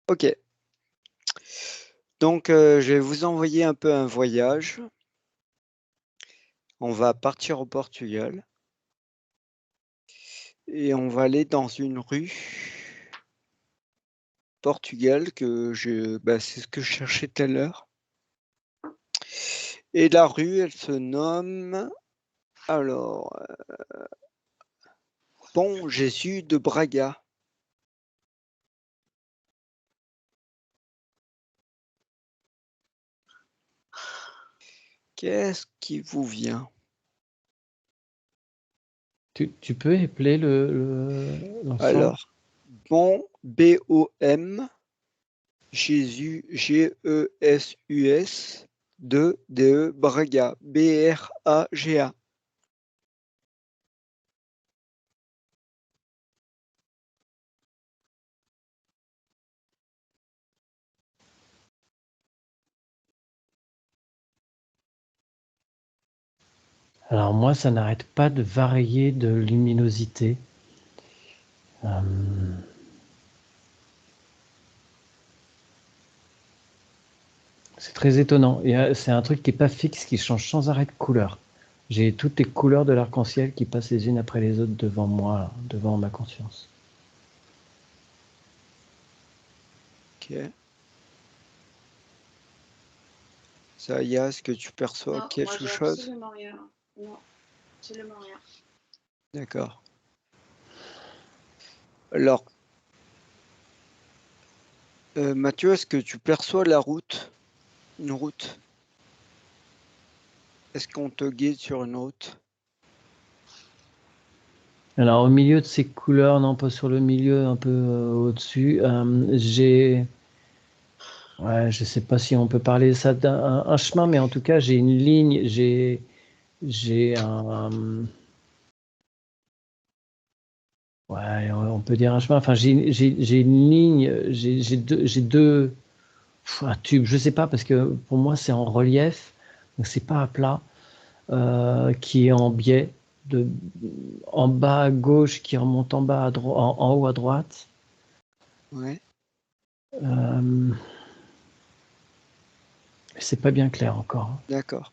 Ok. Donc, je vais vous envoyer un peu un voyage. On va partir au Portugal. Et on va aller dans une rue Portugal c'est ce que je cherchais tout à l'heure. Et la rue, elle se nomme, alors, Pont Jésus de Braga. Qu'est-ce qui vous vient? Tu peux épeler l'ensemble? Alors, Pont, B-O-M, Jésus, G-E-S-U-S, D-E, Braga, B-R-A-G-A. Alors moi, ça n'arrête pas de varier de luminosité. C'est très étonnant. C'est un truc qui n'est pas fixe, qui change sans arrêt de couleur. J'ai toutes les couleurs de l'arc-en-ciel qui passent les unes après les autres devant moi, devant ma conscience. Ok. Zaya, est-ce que tu perçois Non, quelque moi j'ai chose? absolument rien. Non, absolument rien. D'accord. Alors, Mathieu, est-ce que tu perçois la route? Une route? Est-ce qu'on te guide sur une route? Alors au milieu de ces couleurs, non pas sur le milieu, un peu au-dessus, ouais, je sais pas si on peut parler ça d'un chemin, mais en tout cas j'ai une ligne, j'ai un, ouais, on peut dire un chemin. Enfin, j'ai une ligne, j'ai deux un tube, je sais pas parce que pour moi c'est en relief, donc c'est pas à plat, qui est en biais de en bas à gauche qui remonte en bas en haut à droite. Ouais. C'est pas bien clair encore. D'accord.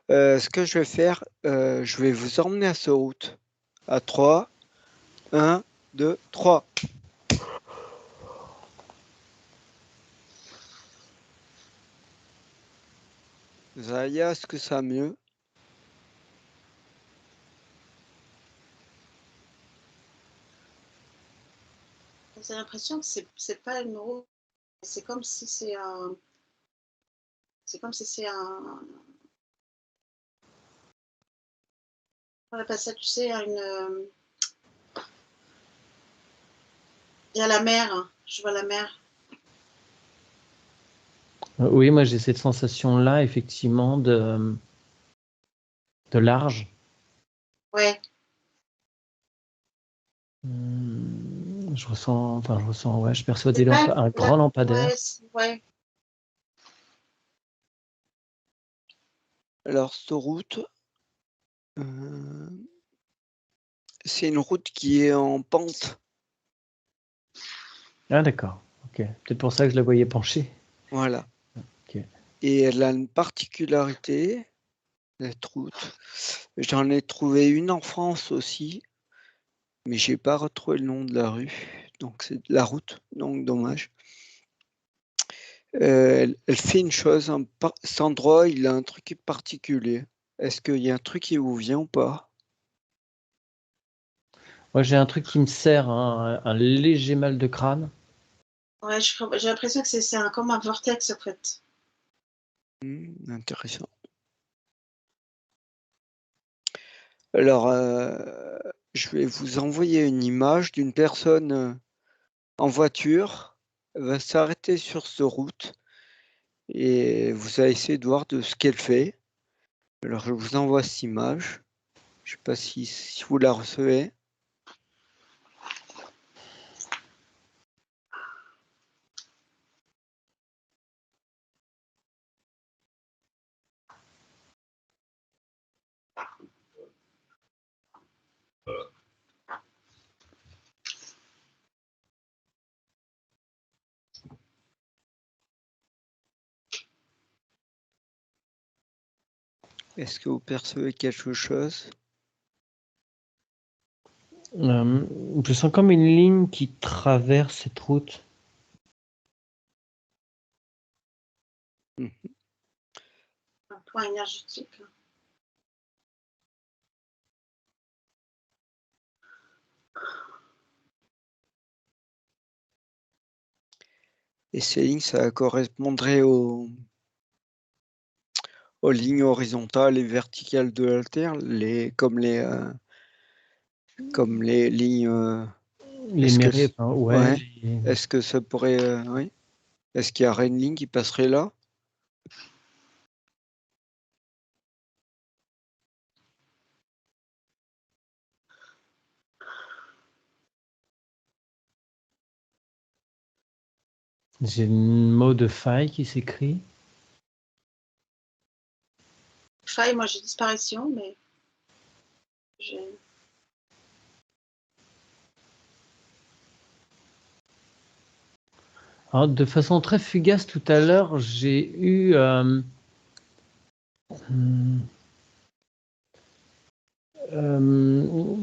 Ce que je vais faire, je vais vous emmener à cette route. À 3, 1, 2, 3. Zaya, est-ce que ça va mieux? J'ai l'impression que c'est pas une roue. C'est comme si c'est un. C'est comme si c'est un. On appelle ça, tu sais, une. Il y a la mer. Hein. Je vois la mer. Oui, moi j'ai cette sensation-là, effectivement, de large. Ouais. Ouais, je perçois un grand Ouais, lampadaire. ouais. Alors, cette route, euh, c'est une route qui est en pente. Ah d'accord, ok. Peut-être pour ça que je la voyais pencher. Voilà. Ok. Et elle a une particularité, cette route. J'en ai trouvé une en France aussi, mais j'ai pas retrouvé le nom de la rue. Donc, c'est de la route, donc dommage. Elle fait une chose, cet endroit, il a un truc particulier. Est-ce qu'il y a un truc qui vous vient ou pas? Moi j'ai un truc qui me sert, hein, un léger mal de crâne. Ouais, j'ai l'impression que c'est comme un vortex, en fait. Intéressant. Alors, je vais vous envoyer une image d'une personne en voiture. Elle va s'arrêter sur cette route et vous allez essayer de voir de ce qu'elle fait. Alors, je vous envoie cette image. Je ne sais pas si vous la recevez. Est-ce que vous percevez quelque chose? Je sens comme une ligne qui traverse cette route. Un point énergétique. Et ces lignes, ça correspondrait aux lignes horizontales et verticales de la Terre, comme les lignes. Les Est-ce que mérites, ouais. ouais. Est-ce que ça pourrait, oui. Est-ce qu'il y aurait une ligne qui passerait là? J'ai le mot de faille qui s'écrit. Faille, moi j'ai disparition, mais j'ai. Alors, de façon très fugace, tout à l'heure, j'ai eu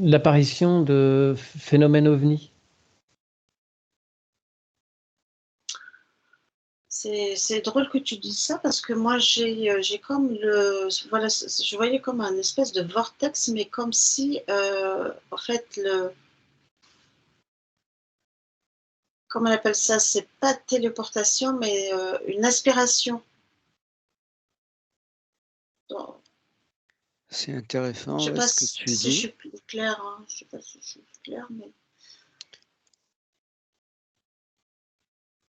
l'apparition de phénomènes ovni. C'est drôle que tu dises ça parce que moi j'ai comme voilà, je voyais comme un espèce de vortex, mais comme si en fait comment on appelle ça, c'est pas téléportation, mais une aspiration. Donc, C'est je intéressant, sais pas ce que tu si je dis. suis plus claire, hein. Je sais pas si je suis plus claire, mais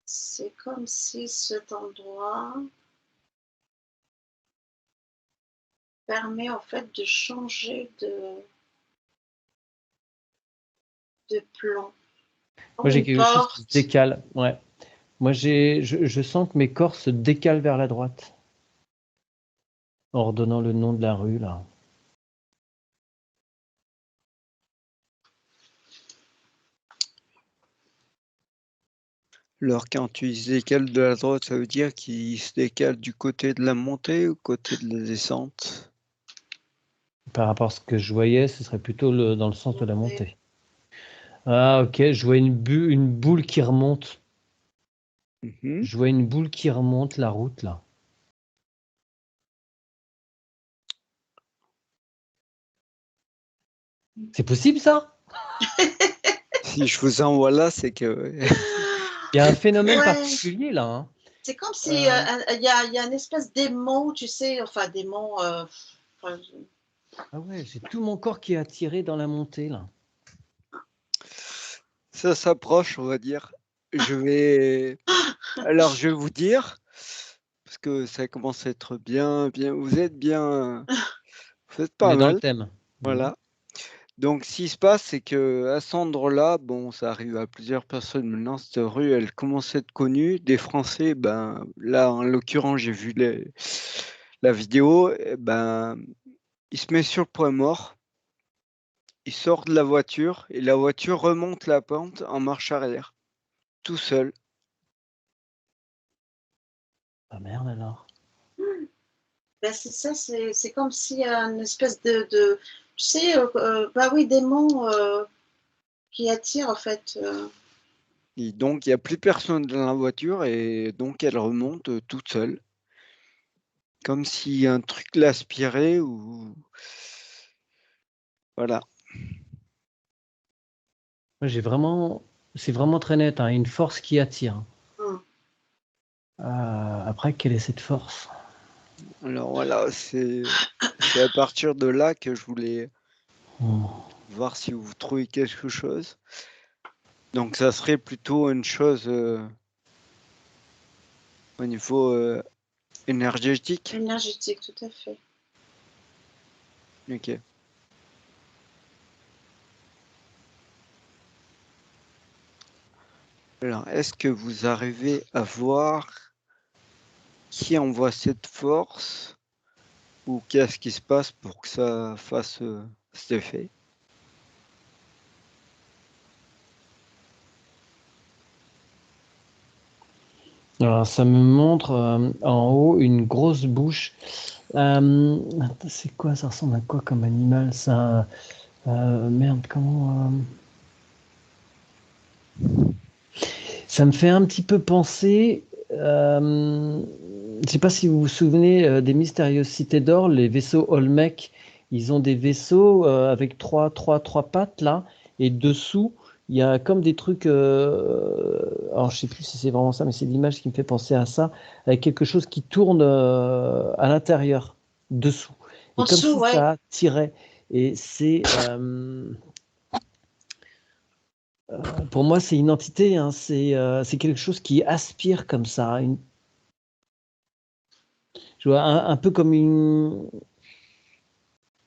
c'est comme si cet endroit permet en fait de changer de plan. Moi, Comme j'ai une quelque chose qui se porte. décale. Ouais. Moi, je sens que mes corps se décalent vers la droite en redonnant le nom de la rue, là. Alors, quand tu se décales de la droite, ça veut dire qu'il se décale du côté de la montée ou côté de la descente? Par rapport à ce que je voyais, ce serait plutôt dans le sens de la montée. Ah, ok, je vois une boule qui remonte. Mhm. Je vois une boule qui remonte la route, là. C'est possible, ça? Si je vous envoie là, c'est que Il y a un phénomène Ouais, particulier, là, hein. c'est comme si il y a une espèce d'aimant, tu sais, enfin d'aimant. Enfin, Ah ouais, j'ai tout mon corps qui est attiré dans la montée, là. ça s'approche, on va dire. Alors, je vais vous dire, parce que ça commence à être bien, vous êtes On pas est dans le mal, thème. Mhm. voilà. Donc, ce qui se passe, c'est que à cet endroit-là, bon, ça arrive à plusieurs personnes maintenant. Cette rue, elle commence à être connue. Des Français, ben là, en l'occurrence, j'ai vu la vidéo. Ben, il se met sur le point mort. Il sort de la voiture et la voiture remonte la pente en marche arrière, tout seul. Ah merde, alors. ben, c'est ça, c'est comme s'il y a une espèce tu sais, bah oui, d'aimant qui attire en fait. Et donc, il n'y a plus personne dans la voiture et donc elle remonte toute seule, comme si un truc l'aspirait ou voilà. Moi, c'est vraiment très net, hein, une force qui attire. Hum. Après, quelle est cette force? Alors voilà, c'est à partir de là que je voulais Hmm. voir si vous trouvez quelque chose. Donc ça serait plutôt une chose au niveau énergétique. Énergétique, tout à fait. Ok. Alors, est-ce que vous arrivez à voir qui envoie cette force ou qu'est-ce qui se passe pour que ça fasse cet effet? Alors, ça me montre en haut une grosse bouche C'est quoi? Ça ressemble à quoi comme animal ça? Merde, comment ça me fait un petit peu penser. Je ne sais pas si vous vous souvenez des mystérieuses cités d'or, les vaisseaux Olmec. Ils ont des vaisseaux avec trois pattes là, et dessous il y a comme des trucs. Alors je sais plus si c'est vraiment ça, mais c'est l'image qui me fait penser à ça, avec quelque chose qui tourne à l'intérieur, dessous, et En comme dessous, si ouais. ça tirait. Et c'est pour moi, c'est une entité, hein, c'est quelque chose qui aspire comme ça. Je vois un peu comme une.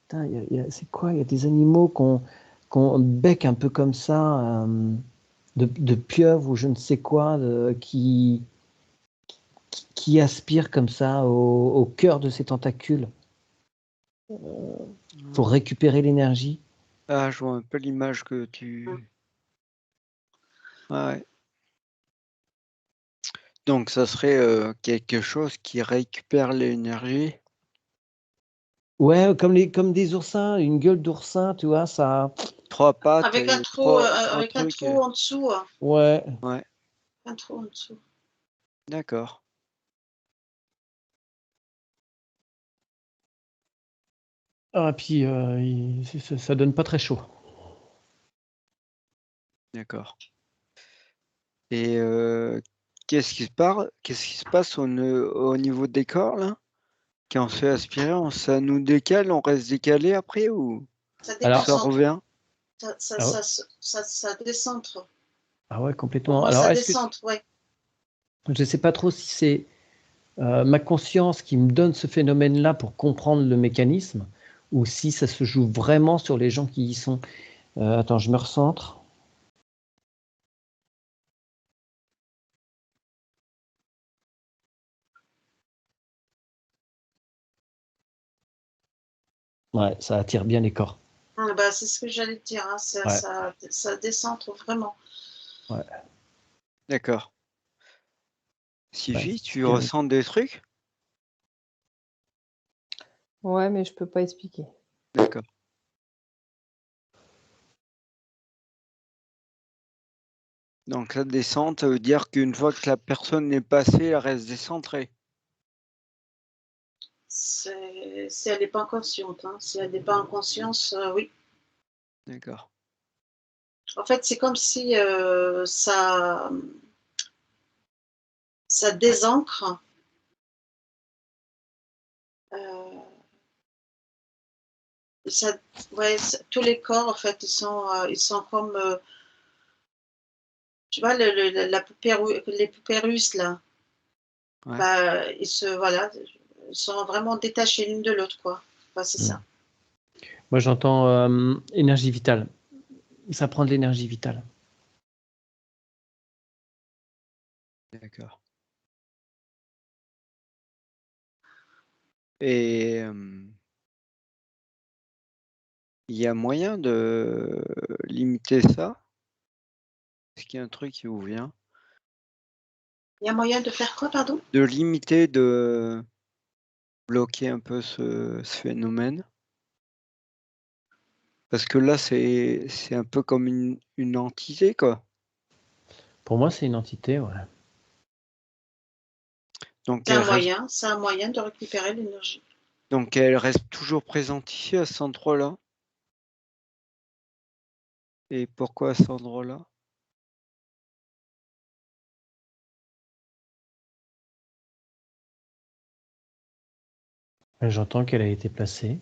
Putain, c'est quoi? Il y a des animaux qu'on bec un peu comme ça, de pieuvre ou je ne sais quoi, qui aspire comme ça au cœur de ses tentacules pour récupérer l'énergie. Ah, je vois un peu l'image que tu... Ouais. Donc, ça serait quelque chose qui récupère l'énergie. Ouais, comme des oursins, une gueule d'oursin, tu vois, ça. 3 pattes Avec un et trou, trois avec un trucs. trou en dessous. Ouais. Ouais, Un trou en dessous. d'accord. Ah, puis ça donne pas très chaud. D'accord. Et qu'est-ce qui se passe au niveau des corps, là? Quand on se fait aspirer, ça nous décale, on reste décalé après ou Ça Alors, ça déconcentre. revient? ah ouais, Ça décentre. ah ouais, Pour complètement. moi, Alors, ça est-ce que décentre, ouais. je ne sais pas trop si c'est ma conscience qui me donne ce phénomène-là pour comprendre le mécanisme, ou si ça se joue vraiment sur les gens qui y sont. Attends, je me recentre. Ouais, ça attire bien les corps. Bah, c'est ce que j'allais te dire. Hein. Ouais, Ça décentre vraiment. ouais, D'accord. ouais, Siffy, c'est ce tu que ressens des trucs? Ouais, mais je peux pas expliquer. D'accord. Donc la descente, ça veut dire qu'une fois que la personne est passée, elle reste décentrée. Si elle n'est pas inconsciente. Hein. Si elle n'est pas en conscience, oui. D'accord. En fait, c'est comme si ça désancre. Euh, ça, ouais, tous les corps, en fait, ils sont comme, tu vois, la poupée, les poupées russes, là. Ouais. Bah, voilà, ils sont vraiment détachés l'une de l'autre, quoi. Enfin, c'est ça. Moi, j'entends énergie vitale. Ça prend de l'énergie vitale. D'accord. Et il y a moyen de limiter ça? Est-ce qu'il y a un truc qui vous vient? Il y a moyen de faire quoi, pardon? De limiter, de bloquer un peu ce phénomène? Parce que là, c'est un peu comme une entité, quoi. Pour moi, c'est une entité, ouais. Donc C'est elle un reste moyen, c'est un moyen de récupérer l'énergie. donc elle reste toujours présente ici, à cet endroit-là? Et pourquoi à cet endroit-là? J'entends qu'elle a été placée.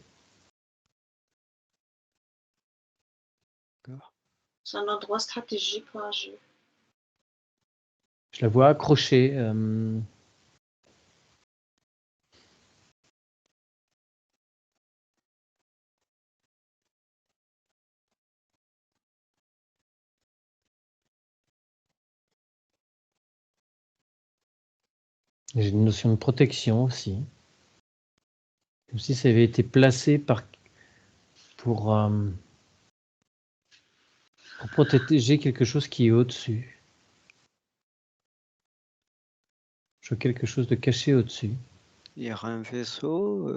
D'accord. C'est un endroit stratégique pour un jeu. Je la vois accrochée. J'ai une notion de protection aussi. Comme si ça avait été placé pour protéger quelque chose qui est au-dessus. Je vois quelque chose de caché au-dessus. Il y aura un vaisseau.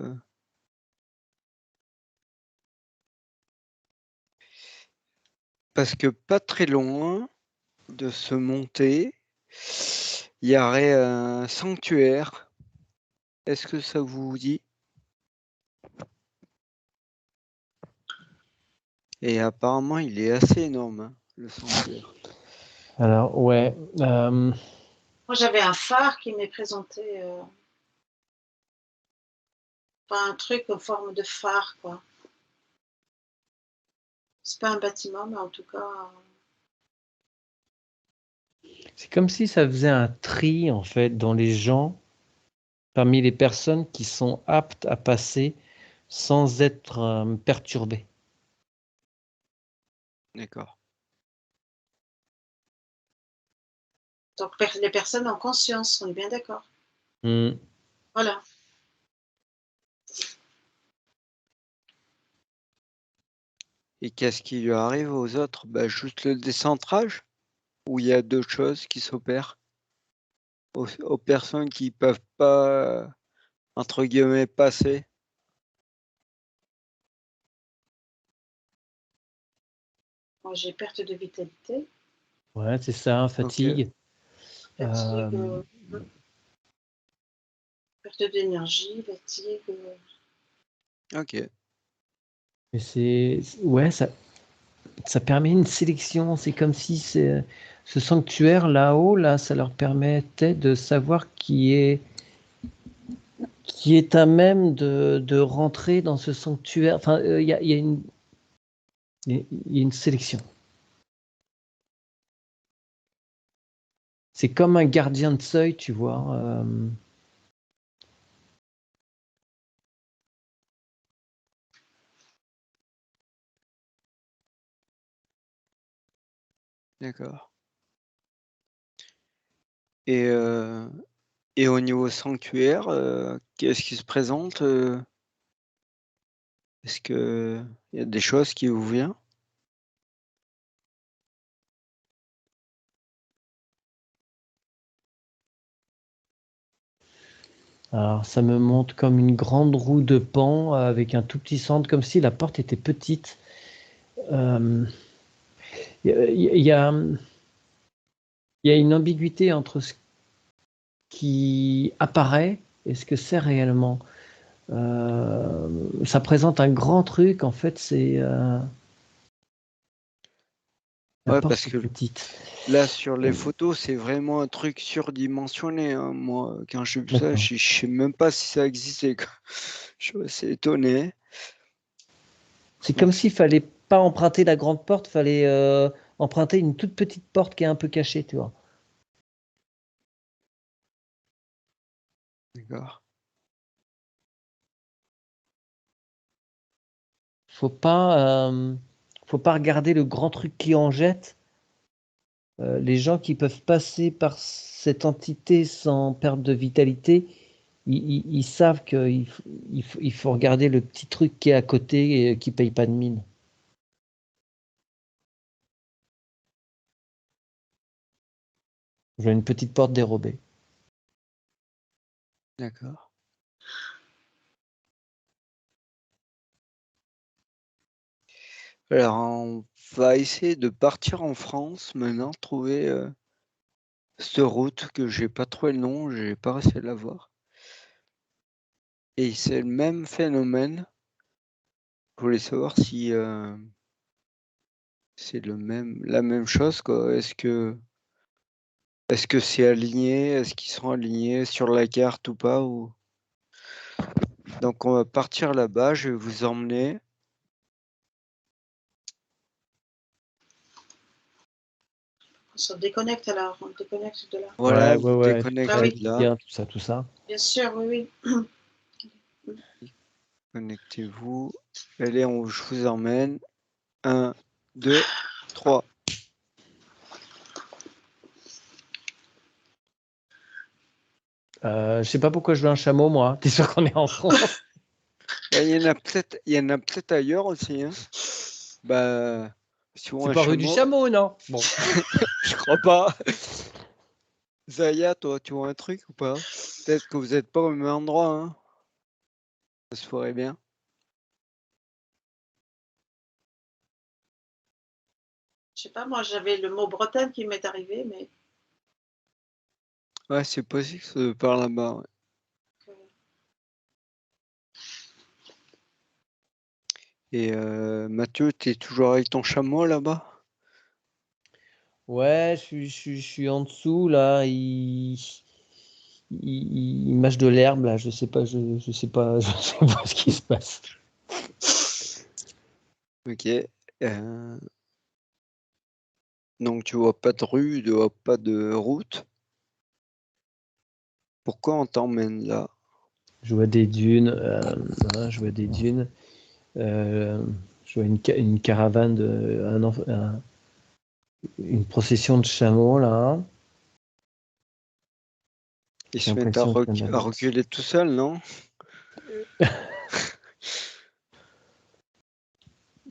Parce que pas très loin de se monter, il y aurait un sanctuaire. Est-ce que ça vous dit? Et apparemment, il est assez énorme, hein, le sanctuaire. Alors, ouais. Moi, j'avais un phare qui m'est présenté. Pas un truc en forme de phare, quoi. C'est pas un bâtiment, mais en tout cas. C'est comme si ça faisait un tri, en fait, dans les gens, parmi les personnes qui sont aptes à passer sans être perturbées. D'accord. Donc, les personnes en conscience, on est bien d'accord. Hmm. Voilà. Et qu'est-ce qui lui arrive aux autres? Bah, juste le décentrage? Ou il y a d'autres choses qui s'opèrent aux personnes qui peuvent pas, entre guillemets, passer? Moi, j'ai perte de vitalité, Ouais, c'est ça, fatigue. fatigue, perte d'énergie, fatigue. Ok. Mais ouais, ça permet une sélection. C'est comme si ce sanctuaire là-haut, là, ça leur permettait de savoir qui est à même de rentrer dans ce sanctuaire. Enfin, il y a une sélection. C'est comme un gardien de seuil, tu vois. D'accord. Et au niveau sanctuaire, qu'est-ce qui se présente? Est-ce qu'il y a des choses qui vous viennent? Alors, ça me montre comme une grande roue de Pan avec un tout petit centre, comme si la porte était petite. Il y a une ambiguïté entre ce qui apparaît et ce que c'est réellement. Ça présente un grand truc, en fait, c'est la Ouais, porte parce est que petite. là, sur les photos, c'est vraiment un truc surdimensionné, hein. Moi, quand j'ai vu ça, D'accord. je sais même pas si ça existait, quoi. Je suis assez étonné. C'est comme Donc, s'il fallait pas emprunter la grande porte, fallait emprunter une toute petite porte qui est un peu cachée, tu vois. d'accord. Faut pas regarder le grand truc qui en jette. Les gens qui peuvent passer par cette entité sans perte de vitalité, ils savent qu'il faut regarder le petit truc qui est à côté et qui paye pas de mine. J'ai une petite porte dérobée. D'accord. Alors, on va essayer de partir en France maintenant, trouver cette route que j'ai pas trouvé le nom, j'ai pas réussi à la voir. Et c'est le même phénomène. Je voulais savoir si c'est la même chose, quoi. Est-ce que c'est aligné? Est-ce qu'ils sont alignés sur la carte ou pas? Donc on va partir là-bas, je vais vous emmener. On se déconnecte alors, on déconnecte de là. Voilà, Ouais, vous Ah déconnectez oui, de là. bien, tout ça. bien sûr, oui, oui. Connectez-vous. Allez, je vous emmène. 1, 2, 3. Je sais pas pourquoi je veux un chameau, moi. T'es sûr qu'on est en France? Il y en a peut-être ailleurs aussi, hein. Bah, si on C'est a un pas rue du chameau, chameau, non? Bon. je crois pas. Zaya, toi, tu vois un truc ou pas? Peut-être que vous n'êtes pas au même endroit, hein. Ça se ferait bien. Je sais pas, moi j'avais le mot Bretagne qui m'est arrivé, mais Ouais, c'est possible que c'est par là-bas, ouais. Et Mathieu, t'es toujours avec ton chameau là-bas? Ouais, je suis en dessous là. Il mâche de l'herbe là. Je sais pas, je sais pas, je sais pas ce qui se passe. Ok. Donc tu vois pas de rue, tu vois pas de route. Pourquoi on t'emmène là? Je vois des dunes. Je vois des dunes. Je vois une caravane une procession de chameaux là. Ils J'ai se mettent à, l'impression qu'il y en à a. reculer tout seul, non?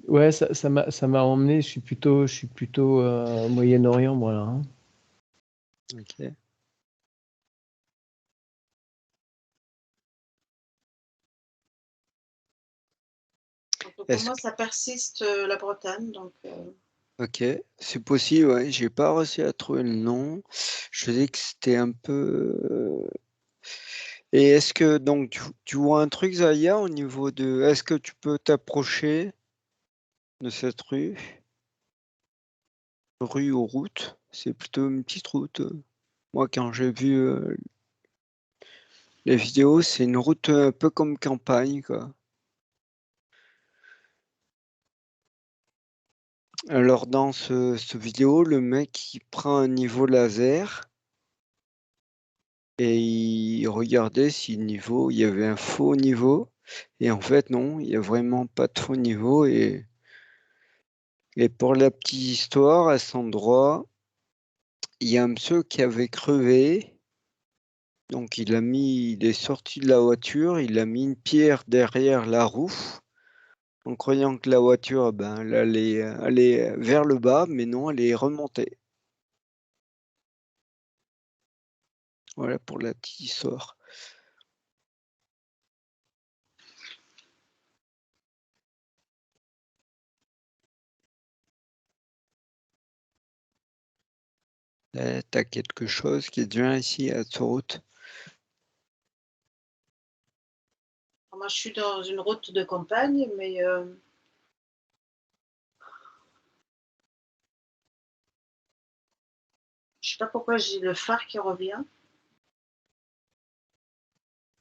Ouais, ça m'a emmené. Je suis plutôt Moyen-Orient, moi là. Hein. Ok. donc, pour Est-ce moi ça persiste la Bretagne. Donc, Ok, c'est possible, ouais. J'ai pas réussi à trouver le nom. Je dis que c'était un peu. Et est-ce que donc tu vois un truc, Zaya, au niveau de. Est-ce que tu peux t'approcher de cette rue ou route? C'est plutôt une petite route. Moi, quand j'ai vu les vidéos, c'est une route un peu comme campagne, quoi. Alors dans ce vidéo, le mec il prend un niveau laser et il regardait si le niveau, il y avait un faux niveau. Et en fait, non, il n'y a vraiment pas de faux niveau. Et pour la petite histoire, à cet endroit, il y a un monsieur qui avait crevé. Donc il est sorti de la voiture, il a mis une pierre derrière la roue en croyant que la voiture, ben, elle allait vers le bas, mais non, elle est remontée. Voilà pour la petite histoire. T'as quelque chose qui devient ici à cette route? moi je suis dans une route de campagne, mais je sais pas pourquoi j'ai le phare qui revient.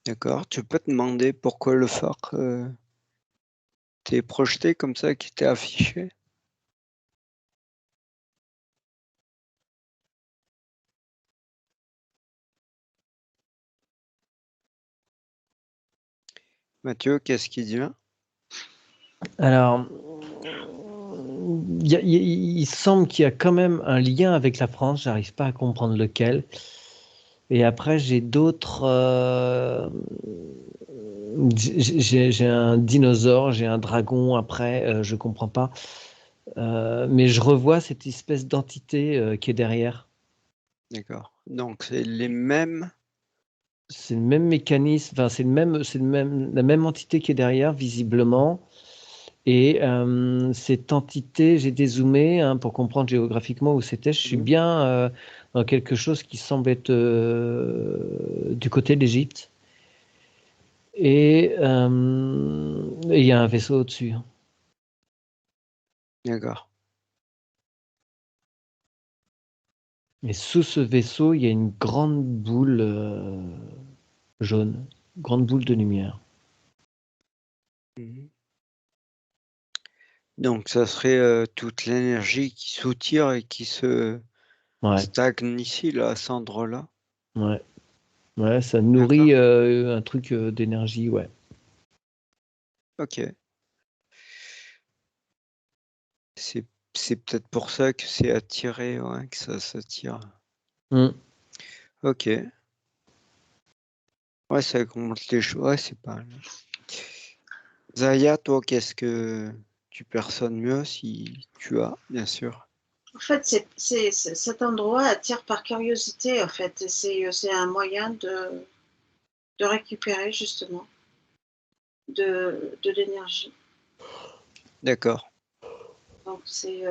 D'accord. Tu peux te demander pourquoi le phare t'est projeté comme ça, qui t'est affiché? Mathieu, qu'est-ce qui devient? Alors, il semble qu'il y a quand même un lien avec la France. J'arrive pas à comprendre lequel. Et après, j'ai d'autres. J'ai un dinosaure, j'ai un dragon. Après, je comprends pas. Mais je revois cette espèce d'entité qui est derrière. D'accord. Donc c'est les mêmes. C'est le même mécanisme. Enfin, la même entité qui est derrière, visiblement. Et cette entité, j'ai dézoomé hein, pour comprendre géographiquement où c'était. Je suis bien dans quelque chose qui semble être du côté d'Égypte. Et il y a un vaisseau au-dessus. D'accord. Et sous ce vaisseau, il y a une grande boule jaune, grande boule de lumière. Mhm. Donc ça serait toute l'énergie qui soutire et qui se Ouais, stagne ici, là, à cet endroit-là. ouais, ouais, ça D'accord. nourrit un truc d'énergie, ouais. Ok. C'est c'est peut-être pour ça que c'est attiré, ouais, que ça s'attire. Mm. Ok. Ouais, ça complique les choses. Ouais, c'est pas mal. Zaya, toi, qu'est-ce que tu personnes mieux si tu as, bien sûr. En fait, cet endroit attire par curiosité, en fait. C'est un moyen de récupérer justement de l'énergie. D'accord. Donc c'est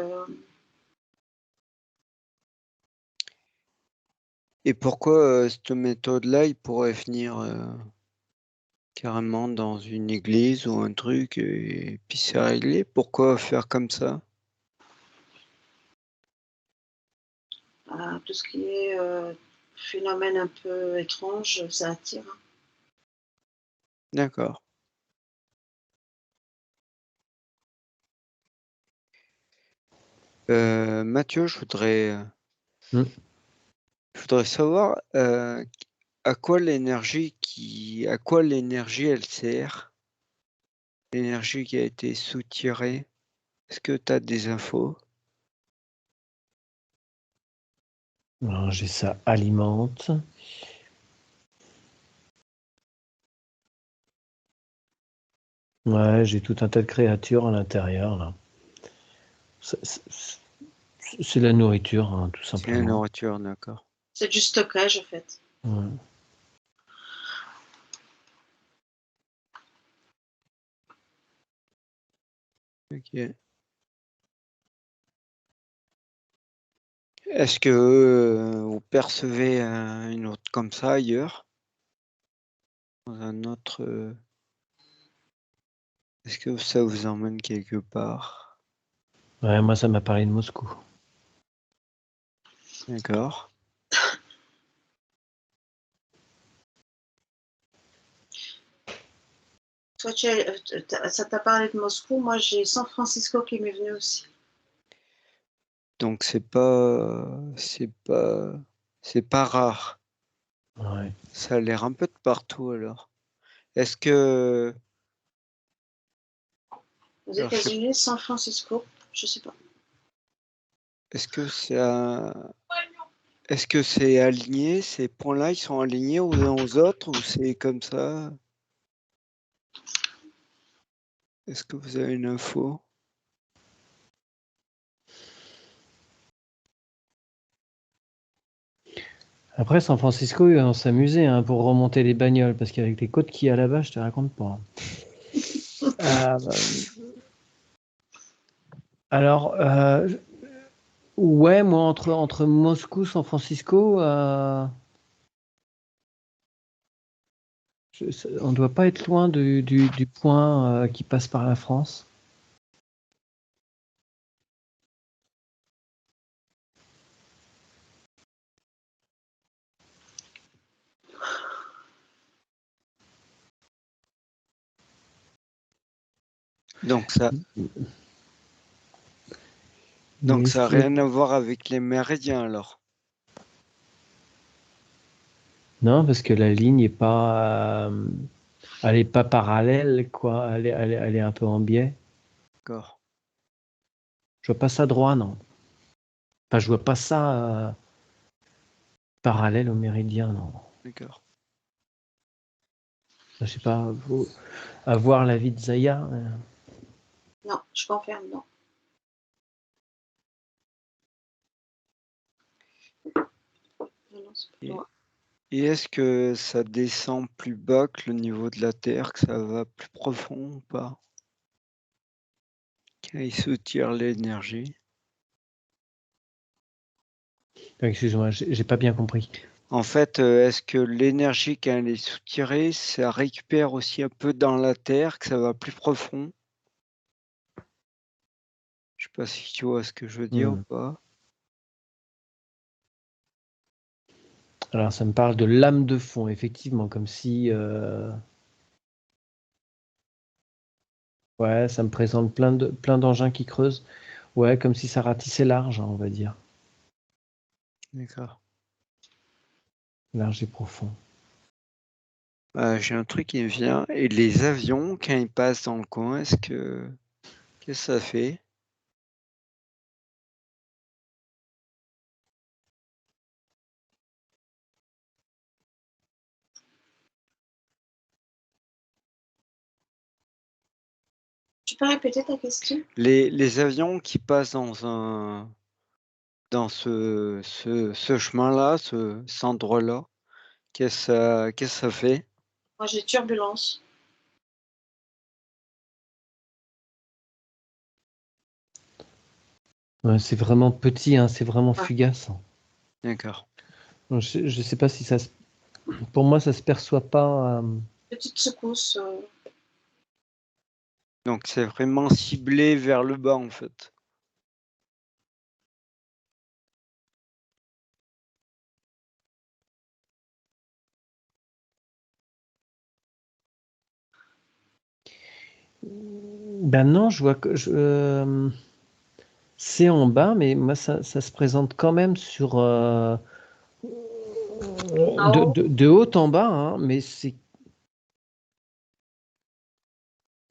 Et pourquoi cette méthode-là, il pourrait venir carrément dans une église ou un truc et puis c'est réglé? Pourquoi faire comme ça? tout ce qui est phénomène un peu étrange, ça attire. Hein. D'accord. Mathieu, je voudrais savoir à quoi l'énergie elle sert? L'énergie qui a été soutirée. Est-ce que tu as des infos? Alors, j'ai ça alimente. Ouais, j'ai tout un tas de créatures à l'intérieur là. C'est la nourriture, hein, tout C'est la simplement. nourriture, d'accord. C'est du stockage en fait. Ouais. Ok. Est-ce que vous percevez une autre comme ça ailleurs? Dans un autre. Est-ce que ça vous emmène quelque part? Ouais, moi ça m'a parlé de Moscou. D'accord. Toi, ça t'a parlé de Moscou. Moi, j'ai San Francisco qui m'est venu aussi. Donc c'est pas rare. Ouais. Ça a l'air un peu de partout alors. Est-ce que Aux alors, États-Unis, San Francisco, je sais pas. est-ce que est-ce que c'est aligné? Ces points-là, ils sont alignés aux uns aux autres ou c'est comme ça? Est-ce que vous avez une info? Après, San Francisco, on s'amusait hein, pour remonter les bagnoles, parce qu'avec les côtes qu'il y a là-bas, je te raconte pas. Alors, ouais, moi, entre Moscou, San Francisco, on ne doit pas être loin du point qui passe par la France. Donc ça Mais n'a ce qui est- rien à voir avec les méridiens alors. Non, parce que la ligne n'est pas, elle est pas parallèle, quoi. Elle est un peu en biais. D'accord. Je vois pas ça droit, non. Enfin, je vois pas ça parallèle au méridien, non. D'accord. Je sais pas, à voir l'avis de Zaya. Non, je confirme, non. Non, c'est plus loin. Et est-ce que ça descend plus bas que le niveau de la Terre, que ça va plus profond ou pas? Quand il soutire l'énergie. Excuse-moi, j'ai pas bien compris. En fait, est-ce que l'énergie quand elle est soutirée, ça récupère aussi un peu dans la Terre, que ça va plus profond? Je sais pas si tu vois ce que je veux dire ou pas? Alors, ça me parle de lame de fond, effectivement, comme si... Ouais, ça me présente plein d'engins qui creusent. Ouais, comme si ça ratissait large, hein, on va dire. D'accord. Large et profond. J'ai un truc qui me vient. Et les avions, quand ils passent dans le coin, qu'est-ce que ça fait? Tu peux répéter ta question? Les avions qui passent dans ce chemin-là, cet endroit-là, qu'est-ce que ça fait? Moi, j'ai turbulence. Ouais, c'est vraiment petit, hein, c'est vraiment Ouais. fugace. D'accord. Donc, je sais pas si ça se... Pour moi, ça se perçoit pas. Petite secousse. Donc c'est vraiment ciblé vers le bas en fait. Ben non, je vois que c'est en bas, mais moi, ça se présente quand même sur En haut. de haut en bas, hein, mais c'est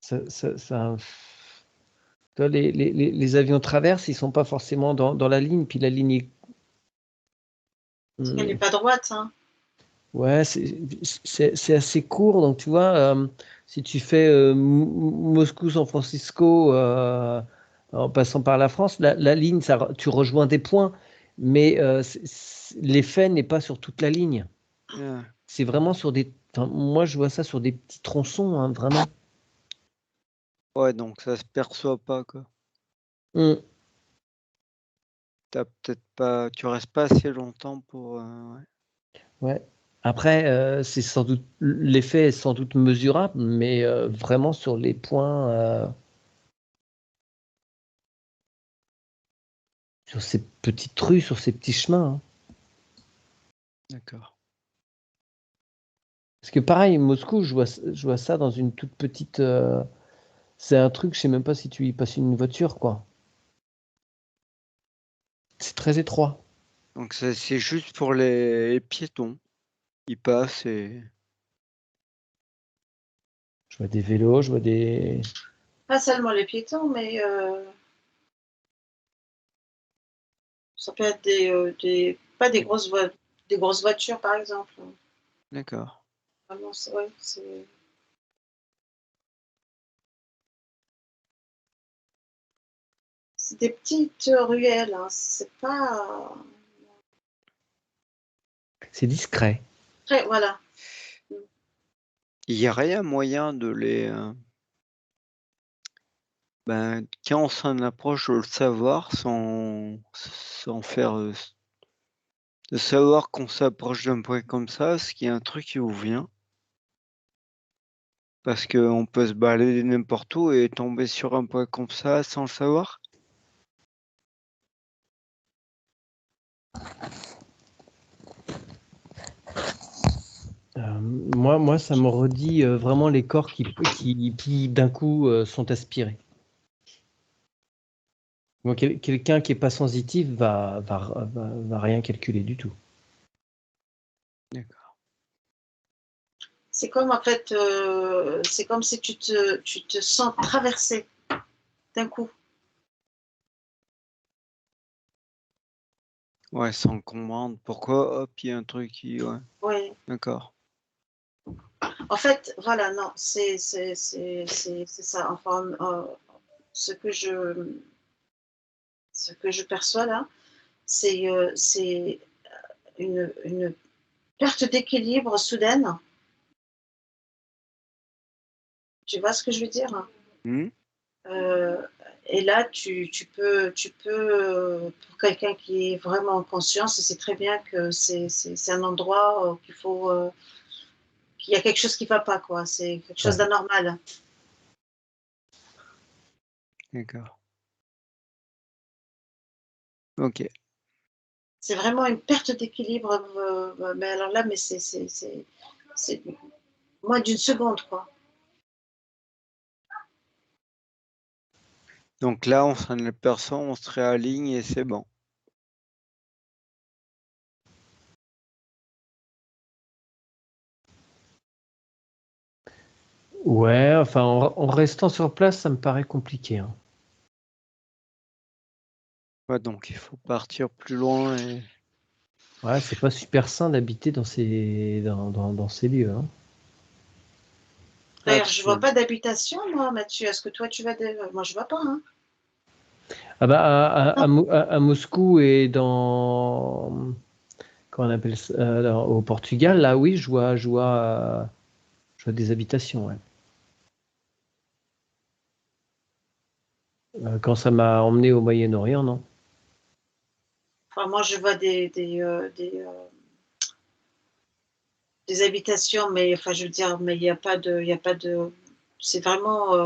ça. Tu vois, les avions traversent, ils sont pas forcément dans la ligne, puis la ligne est... Elle n'est pas droite. Hein. Ouais, c'est assez court, donc tu vois, si tu fais Moscou-San Francisco en passant par la France, la ligne, tu rejoins des points, mais l'effet n'est pas sur toute la ligne. Ah, C'est vraiment sur des... Enfin, moi, je vois ça sur des petits tronçons, hein, vraiment. ouais, donc ça se perçoit pas quoi. Hum. T'as peut-être pas, tu restes pas assez longtemps pour. Ouais. Ouais. Après, c'est sans doute l'effet est sans doute mesurable, mais vraiment sur les points, sur ces petites rues, sur ces petits chemins, hein. D'accord. Parce que pareil, Moscou, je vois ça dans une toute petite. C'est un truc, je sais même pas si tu y passes une voiture, quoi. C'est très étroit. Donc c'est juste pour les piétons. Ils passent et. Je vois des vélos, je vois des. Pas seulement les piétons, mais ça peut être pas des grosses voitures, par exemple. D'accord. Vraiment, ouais, c'est des petites ruelles. Hein. C'est pas C'est discret. très. Voilà. Il y a rien moyen de les. Ben, quand on s'en approche, de le savoir sans faire. De savoir qu'on s'approche d'un point comme ça, est-ce qu'il y a un truc qui vous vient? Parce qu'on peut se balader n'importe où et tomber sur un point comme ça sans le savoir? Moi, ça me redit vraiment les corps qui d'un coup, sont aspirés. Moi, quelqu'un qui est pas sensitif va rien calculer du tout. D'accord. C'est comme en fait, c'est comme si tu te sens traversé d'un coup. Ouais, sans comprendre pourquoi, hop, il y a un truc qui. Ouais, Oui. d'accord. En fait, voilà, non, c'est ça. Enfin, ce que je perçois là, c'est une perte d'équilibre soudaine. Tu vois ce que je veux dire? Hmm. Euh, et là, pour quelqu'un qui est vraiment en conscience, il sait très bien que c'est un endroit qu'il y a quelque chose qui ne va pas, quoi. C'est quelque chose Ouais. d'anormal. D'accord. Ok. C'est vraiment une perte d'équilibre, mais alors là, mais c'est moins d'une seconde, quoi. Donc là, on s'en aperçoit, on se réaligne et c'est bon. Ouais, enfin, en restant sur place, ça me paraît compliqué, hein. Ouais, donc il faut partir plus loin et. Ouais, c'est pas super sain d'habiter dans ces lieux, hein. Ouais, D'ailleurs, je parce ne vois que. pas d'habitation, moi, Mathieu. Est-ce que toi, tu vois moi, je ne vois pas, hein. Ah bah, Non. à Moscou et comment on appelle ça, au Portugal, là, oui, je vois vois des habitations, ouais. Quand ça m'a emmené au Moyen-Orient, non? Enfin, moi, je vois des habitations, mais enfin, je veux dire, mais il n'y a pas de, c'est vraiment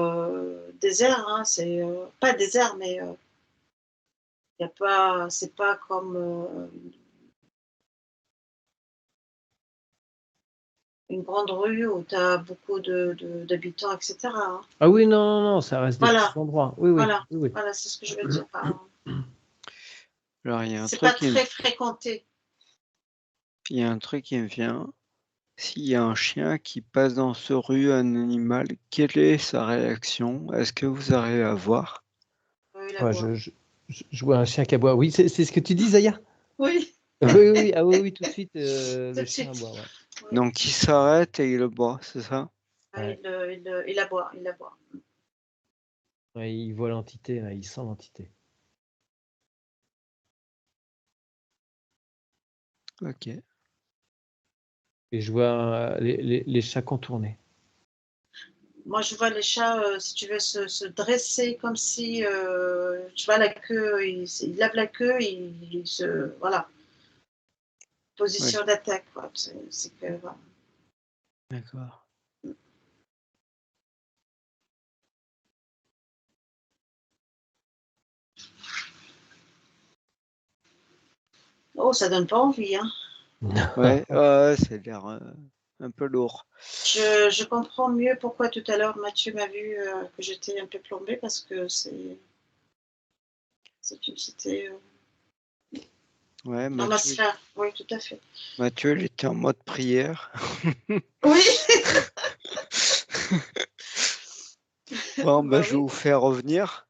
désert, hein, c'est pas désert, mais il y a pas, c'est pas comme une grande rue où tu as beaucoup d'habitants, etc., hein. Ah oui, non, non, non, ça reste des petits Voilà, endroits. Oui, oui, voilà, oui, oui. voilà, c'est ce que je veux dire. Enfin, Alors, il y a un c'est pas truc très fréquenté. qui me vient. S'il y a un chien qui passe dans ce rue, un animal, quelle est sa réaction? Est-ce que vous arrivez à voir? Oui, la Ouais, voix. je vois un chien qui aboie. Oui, c'est ce que tu dis, Zaya? Oui, Oui, oui, oui. Ah oui, oui, tout de suite, tout le de chien suite. aboie, ouais. Oui. Donc, il s'arrête et il boit, c'est ça? Ouais. Il aboie, il aboie. Ouais, il voit l'entité, là, il sent l'entité. Ok. Et je vois les chats contourner. Moi, je vois les chats, si tu veux, se dresser comme si, tu vois, la queue, il lave la queue, il se, voilà, Ouais, position d'attaque, quoi. C'est que, voilà. d'accord. Oh, ça donne pas envie, hein. Ouais, ça a l'air un peu lourd. Je comprends mieux pourquoi tout à l'heure Mathieu m'a vu que j'étais un peu plombée parce que c'était Ouais, dans ma sphère. Oui, tout à fait. Mathieu, il était en mode prière. Oui, Bon, bah je vais oui. vous faire revenir.